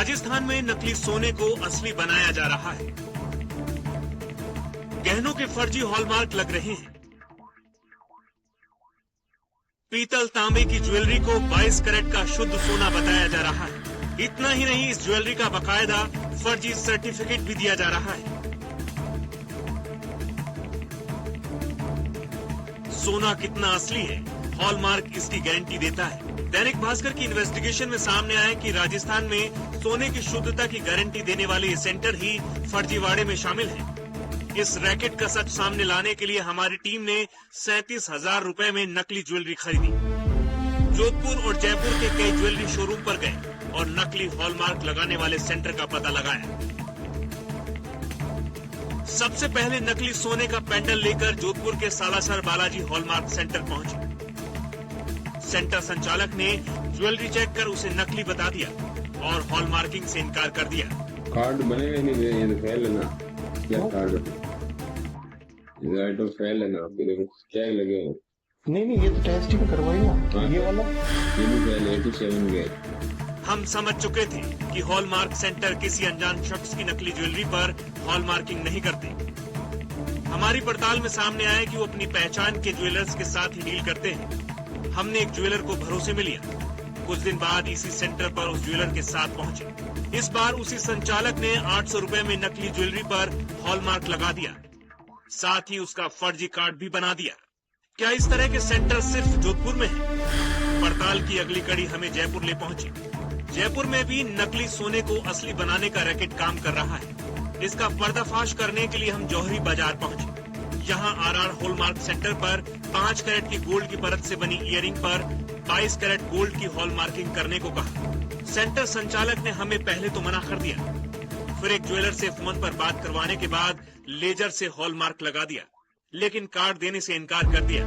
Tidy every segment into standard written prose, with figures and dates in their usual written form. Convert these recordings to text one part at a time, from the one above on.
राजस्थान में नकली सोने को असली बनाया जा रहा है। गहनों के फर्जी हॉलमार्क लग रहे हैं। पीतल तांबे की ज्वेलरी को 22 कैरेट का शुद्ध सोना बताया जा रहा है। इतना ही नहीं, इस ज्वेलरी का बकायदा फर्जी सर्टिफिकेट भी दिया जा रहा है। सोना कितना असली है, हॉलमार्क इसकी गारंटी देता है। दैनिक भास्कर की इन्वेस्टिगेशन में सामने आया कि राजस्थान में सोने की शुद्धता की गारंटी देने वाले ये सेंटर ही फर्जीवाड़े में शामिल है। इस रैकेट का सच सामने लाने के लिए हमारी टीम ने 37,000 रुपए में नकली ज्वेलरी खरीदी। जोधपुर और जयपुर के कई ज्वेलरी शोरूम पर गए और नकली हॉलमार्क लगाने वाले सेंटर का पता लगाया। सबसे पहले नकली सोने का पेंडल लेकर जोधपुर के सालासर बालाजी हॉलमार्क सेंटर पहुंचे। सेंटर संचालक ने ज्वेलरी चेक कर उसे नकली बता दिया और हॉलमार्किंग से इनकार कर दिया। कार्ड बनेगा नहीं, ये तो फेल है ना। क्या कार्ड ये तो फेल है ना, क्या लगे हो? नहीं, ये तो टेस्टिंग करवाई ना। ये वाला ये भी फेल है, 87 गए। हम समझ चुके थे कि हॉलमार्क सेंटर किसी अनजान शख्स की नकली ज्वेलरी पर हॉलमार्किंग नहीं करते। हमारी पड़ताल में सामने आया कि वो अपनी पहचान के ज्वेलर्स के साथ ही डील करते हैं। हमने एक ज्वेलर को भरोसे में लिया। कुछ दिन बाद इसी सेंटर पर उस ज्वेलर के साथ पहुंचे। इस बार उसी संचालक ने 800 रुपए में नकली ज्वेलरी पर हॉलमार्क लगा दिया, साथ ही उसका फर्जी कार्ड भी बना दिया। क्या इस तरह के सेंटर सिर्फ जोधपुर में है? पड़ताल की अगली कड़ी हमें जयपुर ले पहुंची। जयपुर में भी नकली सोने को असली बनाने का रैकेट काम कर रहा है। इसका पर्दाफाश करने के लिए हम जौहरी बाजार पहुंचे। यहाँ आरआर हॉलमार्क सेंटर पर 5 कैरेट की गोल्ड की परत से बनी इयररिंग पर 22 कैरेट गोल्ड की हॉलमार्किंग करने को कहा। सेंटर संचालक ने हमें पहले तो मना कर दिया, फिर एक ज्वेलर से फोन पर बात करवाने के बाद लेजर से हॉलमार्क लगा दिया, लेकिन कार्ड देने से इनकार कर दिया।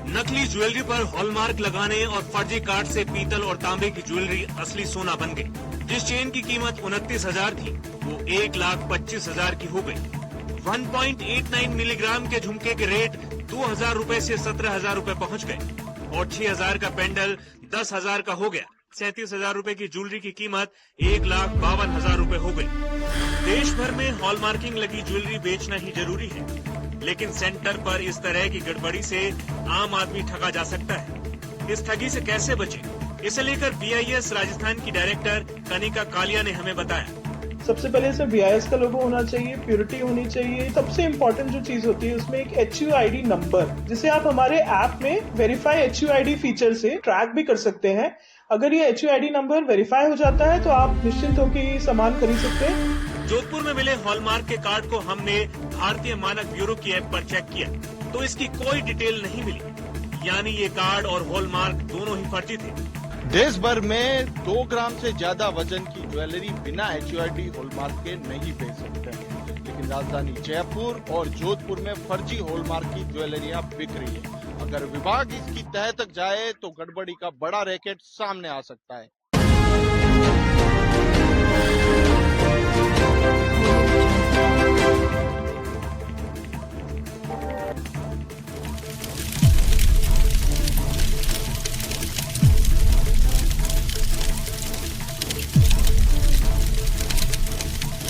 नकली ज्वेलरी पर हॉलमार्क लगाने और फर्जी कार्ड से पीतल और तांबे की ज्वेलरी असली सोना बन गई। जिस चेन की कीमत 29,000 थी वो 1,25,000 की हो गई। 1.89 मिलीग्राम के झुमके के रेट 2,000 रुपए से 17,000 रुपए पहुंच गए और 6,000 का पेंडल 10,000 का हो गया। 37,000 रुपए की ज्वेलरी की कीमत 1,52,000 रुपए हो गई। देश भर में हॉलमार्किंग लगी ज्वेलरी बेचना ही जरूरी है, लेकिन सेंटर पर इस तरह की गड़बड़ी से आम आदमी ठगा जा सकता है। इस ठगी से कैसे बचे, इसे लेकर BIS राजस्थान की डायरेक्टर कनिका कालिया ने हमें बताया। सबसे पहले सर BIS का लोगो होना चाहिए, प्योरिटी होनी चाहिए। सबसे इम्पोर्टेंट जो चीज होती है उसमें एक HUID नंबर, जिसे आप हमारे ऐप में वेरीफाई HUID फीचर से ट्रैक भी कर सकते हैं। अगर ये HUID नंबर वेरीफाई हो जाता है तो आप निश्चिंत होकर सामान खरीद सकते हैं। जोधपुर में मिले हॉलमार्क के कार्ड को हमने भारतीय मानक ब्यूरो की ऐप पर चेक किया तो इसकी कोई डिटेल नहीं मिली, यानी ये कार्ड और हॉलमार्क दोनों ही फर्जी थे। देश भर में 2 ग्राम से ज्यादा वजन की ज्वेलरी बिना HUID हॉलमार्क के नहीं बेच सकते हैं, लेकिन राजधानी जयपुर और जोधपुर में फर्जी हॉलमार्क की ज्वेलरियां बिक रही है। अगर विभाग इसकी तह तक जाए तो गड़बड़ी का बड़ा रैकेट सामने आ सकता है।